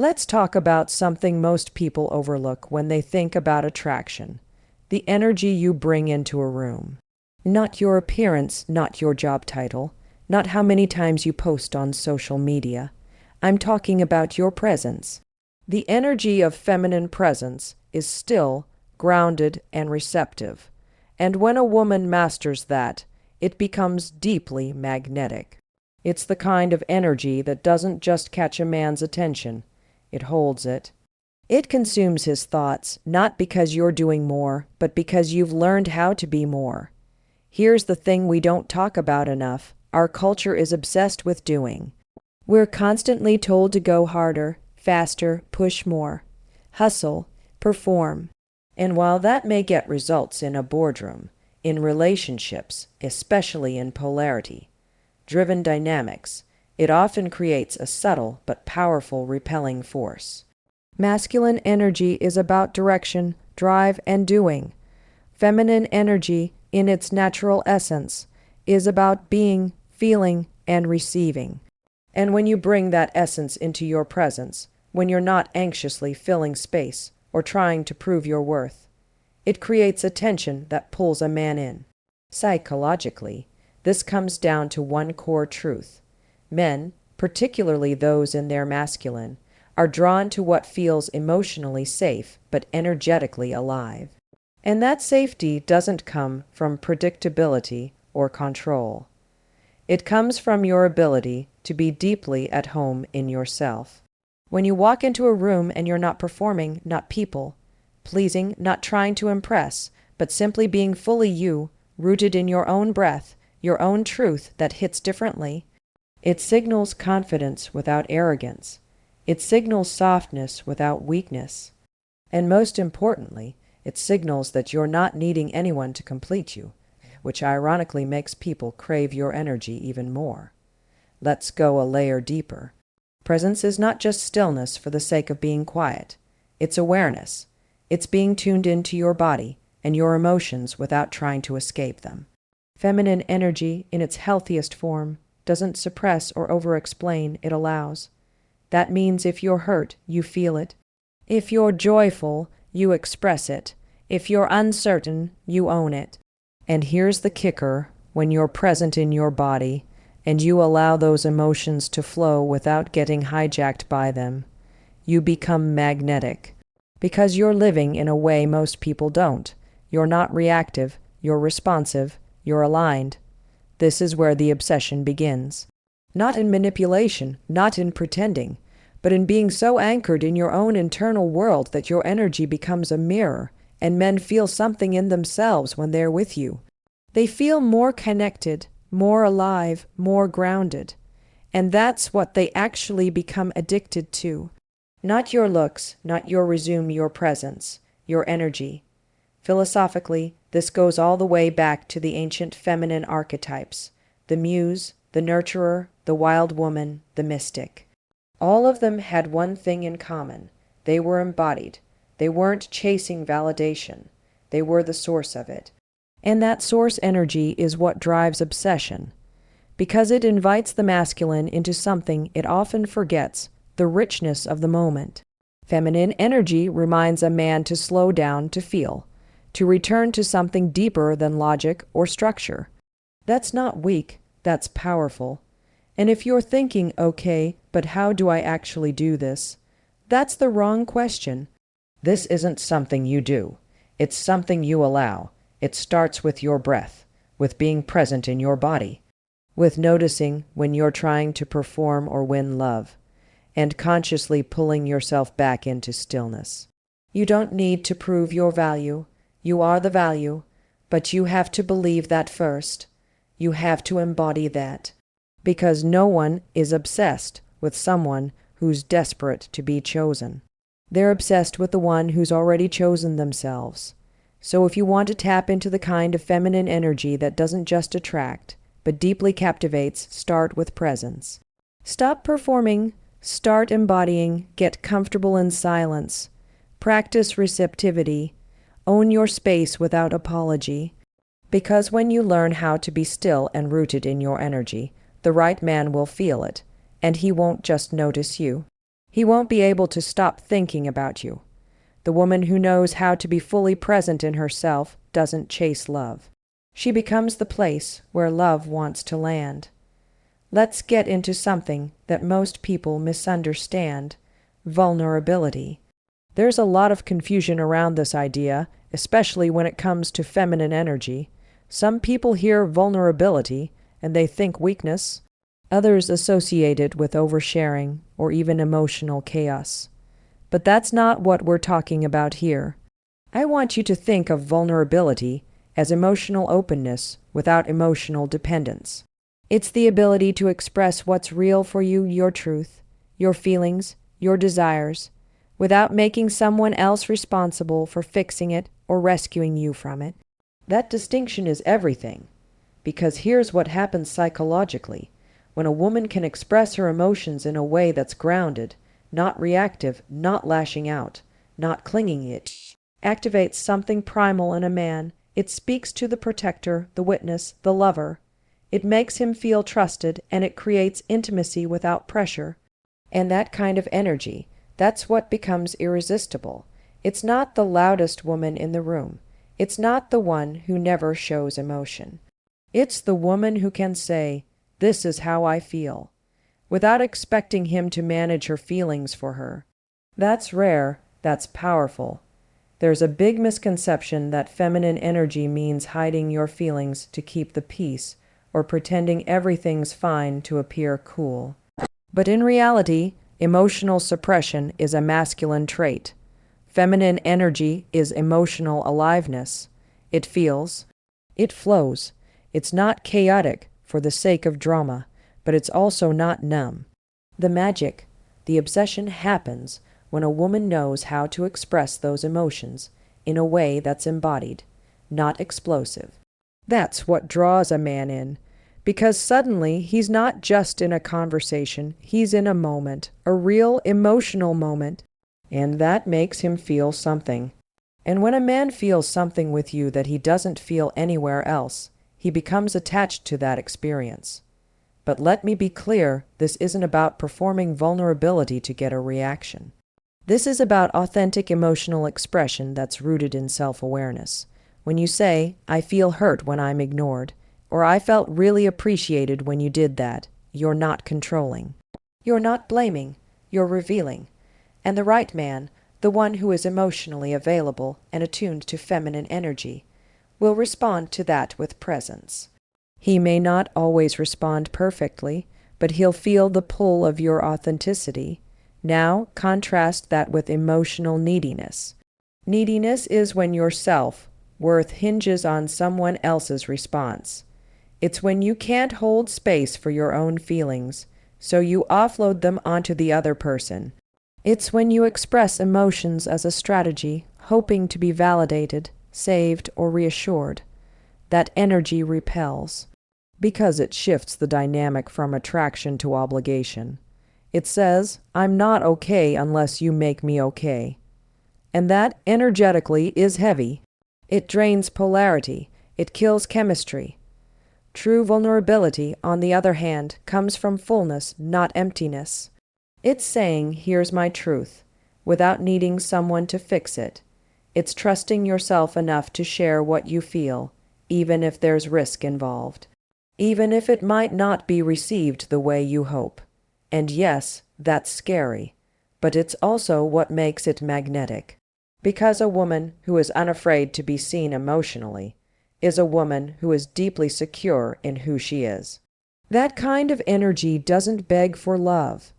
Let's talk about something most people overlook when they think about attraction: the energy you bring into a room. Not your appearance, not your job title, not how many times you post on social media. I'm talking about your presence. The energy of feminine presence is still, grounded, and receptive. And when a woman masters that, it becomes deeply magnetic. It's the kind of energy that doesn't just catch a man's attention, it holds it. It consumes his thoughts, not because you're doing more, but because you've learned how to be more. Here's the thing we don't talk about enough: our culture is obsessed with doing. We're constantly told to go harder, faster, push more, hustle, perform. And while that may get results in a boardroom, in relationships, especially in polarity-driven dynamics, it often creates a subtle but powerful repelling force. Masculine energy is about direction, drive, and doing. Feminine energy, in its natural essence, is about being, feeling, and receiving. And when you bring that essence into your presence, when you're not anxiously filling space or trying to prove your worth, it creates a tension that pulls a man in. Psychologically, this comes down to one core truth. Men, particularly those in their masculine, are drawn to what feels emotionally safe but energetically alive. And that safety doesn't come from predictability or control. It comes from your ability to be deeply at home in yourself. When you walk into a room and you're not performing, not people pleasing, not trying to impress, but simply being fully you, rooted in your own breath, your own truth that hits differently, it signals confidence without arrogance. It signals softness without weakness. And most importantly, it signals that you're not needing anyone to complete you, which ironically makes people crave your energy even more. Let's go a layer deeper. Presence is not just stillness for the sake of being quiet. It's awareness. It's being tuned into your body and your emotions without trying to escape them. Feminine energy, in its healthiest form, doesn't suppress or over-explain, it allows. That means if you're hurt, you feel it. If you're joyful, you express it. If you're uncertain, you own it. And here's the kicker: when you're present in your body and you allow those emotions to flow without getting hijacked by them, you become magnetic. Because you're living in a way most people don't. You're not reactive, you're responsive, you're aligned. This is where the obsession begins. Not in manipulation, not in pretending, but in being so anchored in your own internal world that your energy becomes a mirror, and men feel something in themselves when they're with you. They feel more connected, more alive, more grounded. And that's what they actually become addicted to. Not your looks, not your resume, your presence, your energy. Philosophically, this goes all the way back to the ancient feminine archetypes: the muse, the nurturer, the wild woman, the mystic. All of them had one thing in common: they were embodied. They weren't chasing validation. They were the source of it. And that source energy is what drives obsession. Because it invites the masculine into something it often forgets: the richness of the moment. Feminine energy reminds a man to slow down, to feel, to return to something deeper than logic or structure. That's not weak, that's powerful. And if you're thinking, okay, but how do I actually do this? That's the wrong question. This isn't something you do. It's something you allow. It starts with your breath, with being present in your body, with noticing when you're trying to perform or win love, and consciously pulling yourself back into stillness. You don't need to prove your value. You are the value, but you have to believe that first. You have to embody that. Because no one is obsessed with someone who's desperate to be chosen. They're obsessed with the one who's already chosen themselves. So if you want to tap into the kind of feminine energy that doesn't just attract, but deeply captivates, start with presence. Stop performing. Start embodying. Get comfortable in silence. Practice receptivity. Own your space without apology. Because when you learn how to be still and rooted in your energy, the right man will feel it, and he won't just notice you. He won't be able to stop thinking about you. The woman who knows how to be fully present in herself doesn't chase love. She becomes the place where love wants to land. Let's get into something that most people misunderstand: vulnerability. There's a lot of confusion around this idea, especially when it comes to feminine energy. Some people hear vulnerability and they think weakness. Others associate it with oversharing or even emotional chaos. But that's not what we're talking about here. I want you to think of vulnerability as emotional openness without emotional dependence. It's the ability to express what's real for you, your truth, your feelings, your desires, without making someone else responsible for fixing it or rescuing you from it. That distinction is everything, because here's what happens psychologically. When a woman can express her emotions in a way that's grounded, not reactive, not lashing out, not clinging, it activates something primal in a man. It speaks to the protector, the witness, the lover. It makes him feel trusted, and it creates intimacy without pressure. And that kind of energy, that's what becomes irresistible. It's not the loudest woman in the room. It's not the one who never shows emotion. It's the woman who can say, "This is how I feel," without expecting him to manage her feelings for her. That's rare, that's powerful. There's a big misconception that feminine energy means hiding your feelings to keep the peace, or pretending everything's fine to appear cool. But in reality, emotional suppression is a masculine trait. Feminine energy is emotional aliveness. It feels, it flows. It's not chaotic for the sake of drama, but it's also not numb. The magic, the obsession happens when a woman knows how to express those emotions in a way that's embodied, not explosive. That's what draws a man in, because suddenly he's not just in a conversation, he's in a moment, a real emotional moment, and that makes him feel something. And when a man feels something with you that he doesn't feel anywhere else, he becomes attached to that experience. But let me be clear, this isn't about performing vulnerability to get a reaction. This is about authentic emotional expression that's rooted in self-awareness. When you say, "I feel hurt when I'm ignored," or "I felt really appreciated when you did that," you're not controlling. You're not blaming, you're revealing. And the right man, the one who is emotionally available and attuned to feminine energy, will respond to that with presence. He may not always respond perfectly, but he'll feel the pull of your authenticity. Now, contrast that with emotional neediness. Neediness is when your self-worth hinges on someone else's response. It's when you can't hold space for your own feelings, so you offload them onto the other person. It's when you express emotions as a strategy, hoping to be validated, saved, or reassured. That energy repels, because it shifts the dynamic from attraction to obligation. It says, "I'm not okay unless you make me okay." And that energetically is heavy. It drains polarity. It kills chemistry. True vulnerability, on the other hand, comes from fullness, not emptiness. It's saying, "Here's my truth," without needing someone to fix it. It's trusting yourself enough to share what you feel, even if there's risk involved, even if it might not be received the way you hope. And yes, that's scary, but it's also what makes it magnetic. Because a woman who is unafraid to be seen emotionally is a woman who is deeply secure in who she is. That kind of energy doesn't beg for love.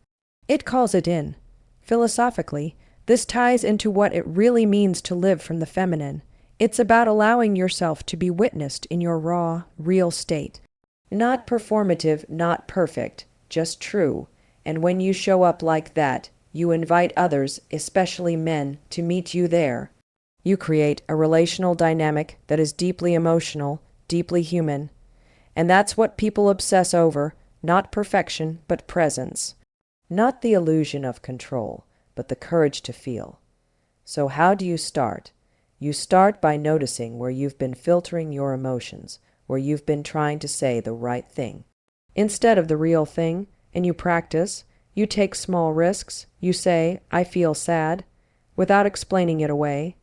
It calls it in. Philosophically, this ties into what it really means to live from the feminine. It's about allowing yourself to be witnessed in your raw, real state. Not performative, not perfect, just true. And when you show up like that, you invite others, especially men, to meet you there. You create a relational dynamic that is deeply emotional, deeply human. And that's what people obsess over, not perfection, but presence. Not the illusion of control, but the courage to feel. So how do you start? You start by noticing where you've been filtering your emotions, where you've been trying to say the right thing instead of the real thing, and you practice. You take small risks. You say, I feel sad, without explaining it away.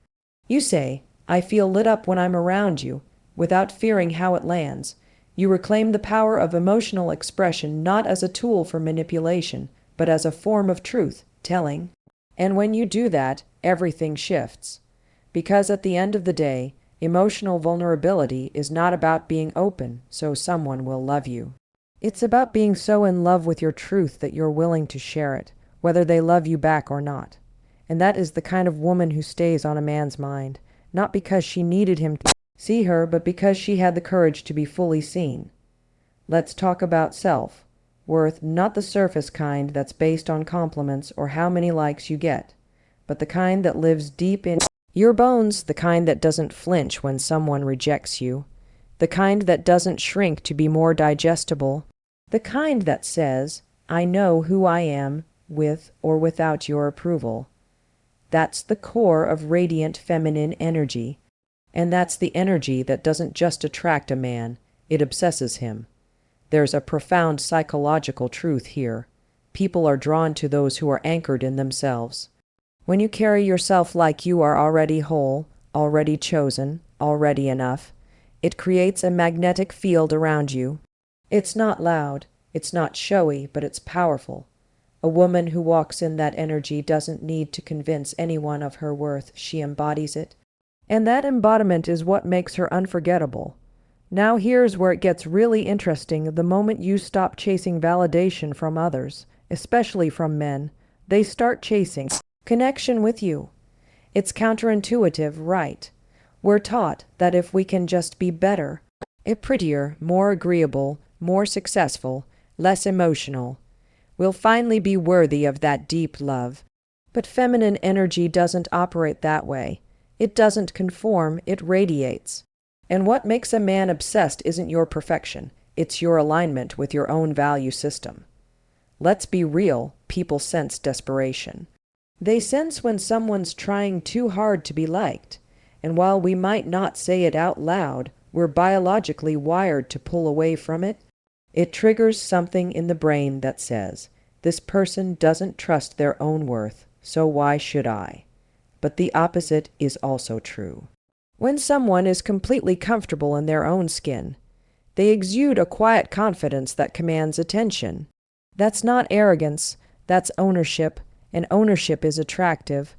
You say, I feel lit up when I'm around you, without fearing how it lands. You reclaim the power of emotional expression not as a tool for manipulation, but as a form of truth-telling. And when you do that, everything shifts. Because at the end of the day, emotional vulnerability is not about being open so someone will love you. It's about being so in love with your truth that you're willing to share it, whether they love you back or not. And that is the kind of woman who stays on a man's mind, not because she needed him to see her, but because she had the courage to be fully seen. Let's talk about self-worth, not the surface kind that's based on compliments or how many likes you get, but the kind that lives deep in your bones, the kind that doesn't flinch when someone rejects you, the kind that doesn't shrink to be more digestible, the kind that says, I know who I am, with or without your approval. That's the core of radiant feminine energy. And that's the energy that doesn't just attract a man, it obsesses him. There's a profound psychological truth here. People are drawn to those who are anchored in themselves. When you carry yourself like you are already whole, already chosen, already enough, it creates a magnetic field around you. It's not loud, it's not showy, but it's powerful. A woman who walks in that energy doesn't need to convince anyone of her worth, she embodies it. And that embodiment is what makes her unforgettable. Now here's where it gets really interesting. The moment you stop chasing validation from others, especially from men, they start chasing connection with you. It's counterintuitive, right? We're taught that if we can just be better, prettier, more agreeable, more successful, less emotional, we'll finally be worthy of that deep love. But feminine energy doesn't operate that way. It doesn't conform, it radiates. And what makes a man obsessed isn't your perfection, it's your alignment with your own value system. Let's be real, people sense desperation. They sense when someone's trying too hard to be liked. And while we might not say it out loud, we're biologically wired to pull away from it. It triggers something in the brain that says, this person doesn't trust their own worth, so why should I? But the opposite is also true. When someone is completely comfortable in their own skin, they exude a quiet confidence that commands attention. That's not arrogance, that's ownership, and ownership is attractive.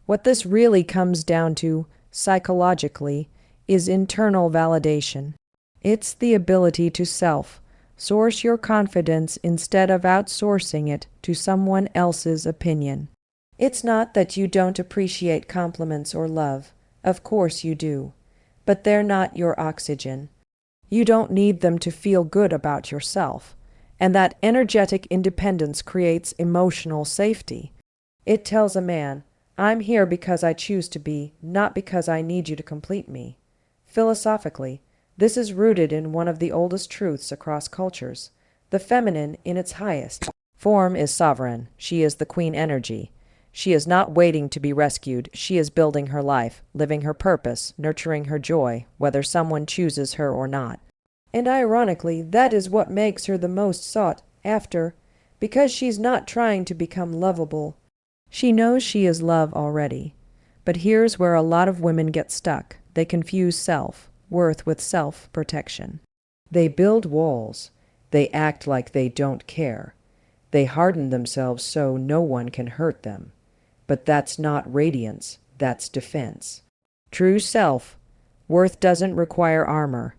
What this really comes down to, psychologically, is internal validation. It's the ability to source your confidence instead of outsourcing it to someone else's opinion. It's not that you don't appreciate compliments or love. Of course you do. But they're not your oxygen. You don't need them to feel good about yourself. And that energetic independence creates emotional safety. It tells a man, I'm here because I choose to be, not because I need you to complete me. Philosophically, this is rooted in one of the oldest truths across cultures. The feminine, in its highest form, is sovereign. She is the queen energy. She is not waiting to be rescued. She is building her life, living her purpose, nurturing her joy, whether someone chooses her or not. And ironically, that is what makes her the most sought after, because she's not trying to become lovable. She knows she is love already. But here's where a lot of women get stuck. They confuse self-worth with self-protection. They build walls. They act like they don't care. They harden themselves so no one can hurt them. But that's not radiance, that's defense. True self-worth doesn't require armor.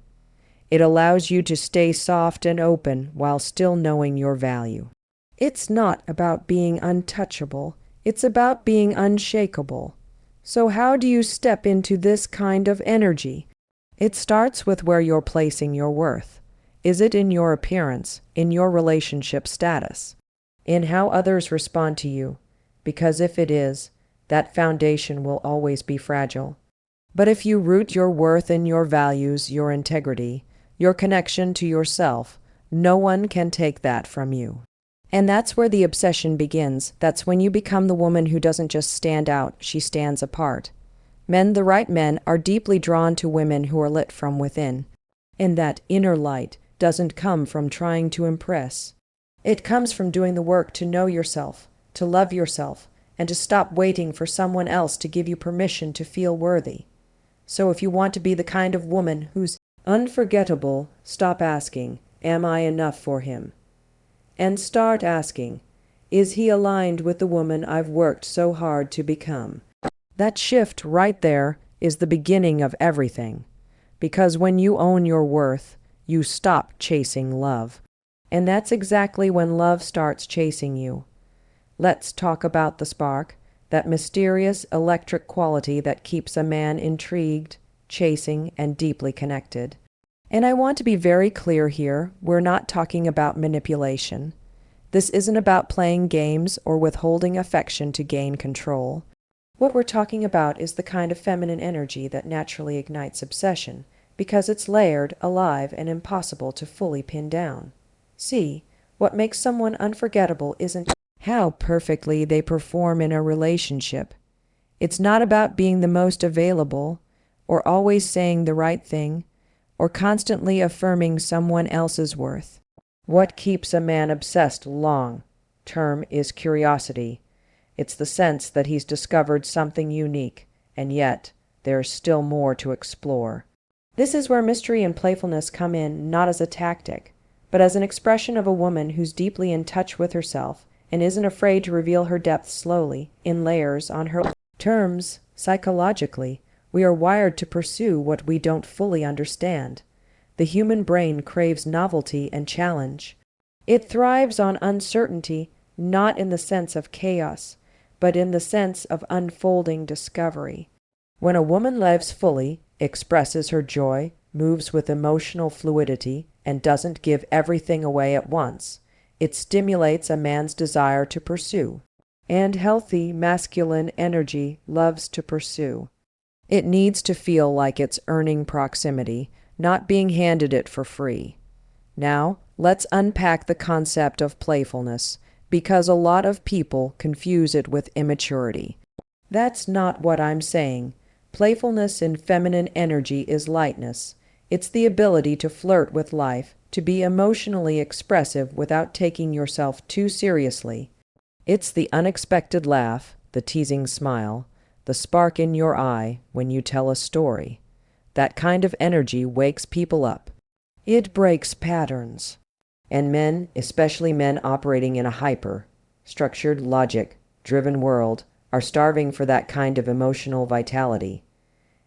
It allows you to stay soft and open while still knowing your value. It's not about being untouchable, it's about being unshakable. So how do you step into this kind of energy? It starts with where you're placing your worth. Is it in your appearance, in your relationship status, in how others respond to you? Because if it is, that foundation will always be fragile. But if you root your worth in your values, your integrity, your connection to yourself, no one can take that from you. And that's where the obsession begins. That's when you become the woman who doesn't just stand out, she stands apart. Men, the right men, are deeply drawn to women who are lit from within. And that inner light doesn't come from trying to impress. It comes from doing the work to know yourself, to love yourself, and to stop waiting for someone else to give you permission to feel worthy. So if you want to be the kind of woman who's unforgettable, stop asking, "Am I enough for him?" And start asking, "Is he aligned with the woman I've worked so hard to become?" That shift right there is the beginning of everything. Because when you own your worth, you stop chasing love. And that's exactly when love starts chasing you. Let's talk about the spark, that mysterious electric quality that keeps a man intrigued, chasing, and deeply connected. And I want to be very clear here, we're not talking about manipulation. This isn't about playing games or withholding affection to gain control. What we're talking about is the kind of feminine energy that naturally ignites obsession, because it's layered, alive, and impossible to fully pin down. See, what makes someone unforgettable isn't how perfectly they perform in a relationship. It's not about being the most available, or always saying the right thing, or constantly affirming someone else's worth. What keeps a man obsessed long-term is curiosity. It's the sense that he's discovered something unique, and yet there's still more to explore. This is where mystery and playfulness come in, not as a tactic, but as an expression of a woman who's deeply in touch with herself and isn't afraid to reveal her depth slowly, in layers, on her terms. Psychologically, we are wired to pursue what we don't fully understand. The human brain craves novelty and challenge. It thrives on uncertainty, not in the sense of chaos, but in the sense of unfolding discovery. When a woman lives fully, expresses her joy, moves with emotional fluidity, and doesn't give everything away at once, it stimulates a man's desire to pursue. And healthy masculine energy loves to pursue. It needs to feel like it's earning proximity, not being handed it for free. Now, let's unpack the concept of playfulness, because a lot of people confuse it with immaturity. That's not what I'm saying. Playfulness in feminine energy is lightness. It's the ability to flirt with life, to be emotionally expressive without taking yourself too seriously. It's the unexpected laugh, the teasing smile, the spark in your eye when you tell a story. That kind of energy wakes people up. It breaks patterns. And men, especially men operating in a structured, logic-driven world, are starving for that kind of emotional vitality.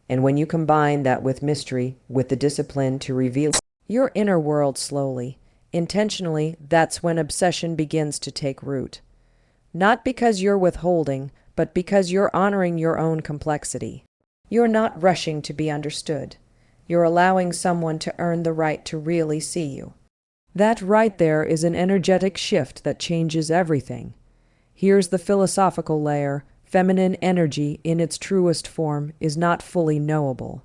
And when you combine that with mystery, with the discipline to reveal your inner world slowly, intentionally, that's when obsession begins to take root. Not because you're withholding, but because you're honoring your own complexity. You're not rushing to be understood. You're allowing someone to earn the right to really see you. That right there is an energetic shift that changes everything. Here's the philosophical layer. Feminine energy, in its truest form, is not fully knowable.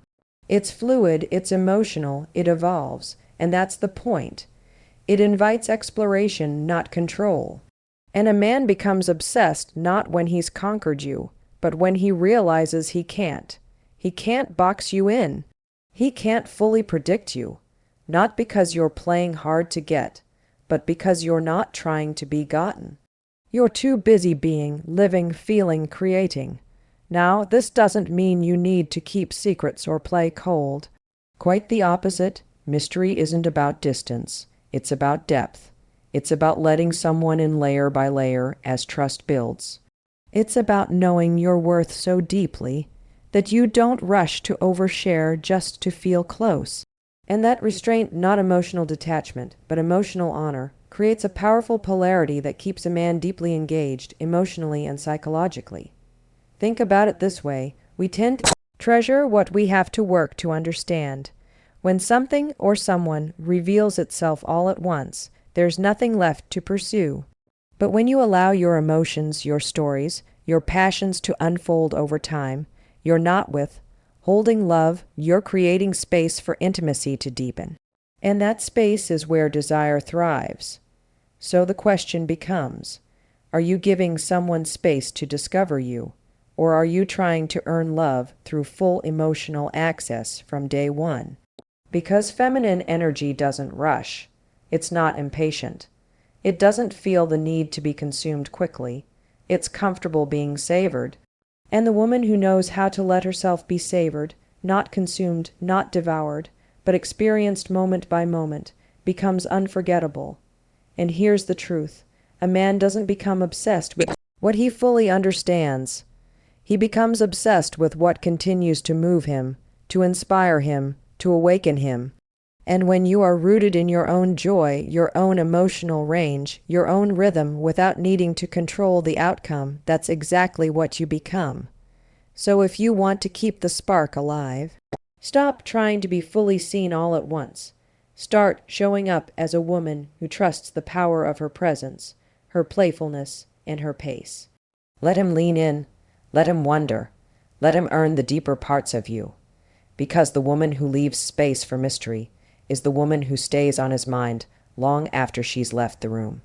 It's fluid, it's emotional, it evolves, and that's the point. It invites exploration, not control. And a man becomes obsessed not when he's conquered you, but when he realizes he can't. He can't box you in. He can't fully predict you. Not because you're playing hard to get, but because you're not trying to be gotten. You're too busy being, living, feeling, creating. Now, this doesn't mean you need to keep secrets or play cold. Quite the opposite. Mystery isn't about distance. It's about depth. It's about letting someone in layer by layer as trust builds. It's about knowing your worth so deeply that you don't rush to overshare just to feel close. And that restraint, not emotional detachment, but emotional honor, creates a powerful polarity that keeps a man deeply engaged, emotionally and psychologically. Think about it this way. We tend to treasure what we have to work to understand. When something or someone reveals itself all at once, there's nothing left to pursue. But when you allow your emotions, your stories, your passions to unfold over time, you're not holding love, you're creating space for intimacy to deepen. And that space is where desire thrives. So the question becomes, are you giving someone space to discover you, or are you trying to earn love through full emotional access from day one? Because feminine energy doesn't rush. It's not impatient. It doesn't feel the need to be consumed quickly. It's comfortable being savored. And the woman who knows how to let herself be savored, not consumed, not devoured, but experienced moment by moment, becomes unforgettable. And here's the truth. A man doesn't become obsessed with what he fully understands. He becomes obsessed with what continues to move him, to inspire him, to awaken him. And when you are rooted in your own joy, your own emotional range, your own rhythm without needing to control the outcome, that's exactly what you become. So if you want to keep the spark alive, stop trying to be fully seen all at once. Start showing up as a woman who trusts the power of her presence, her playfulness, and her pace. Let him lean in. Let him wonder. Let him earn the deeper parts of you. Because the woman who leaves space for mystery is the woman who stays on his mind long after she's left the room.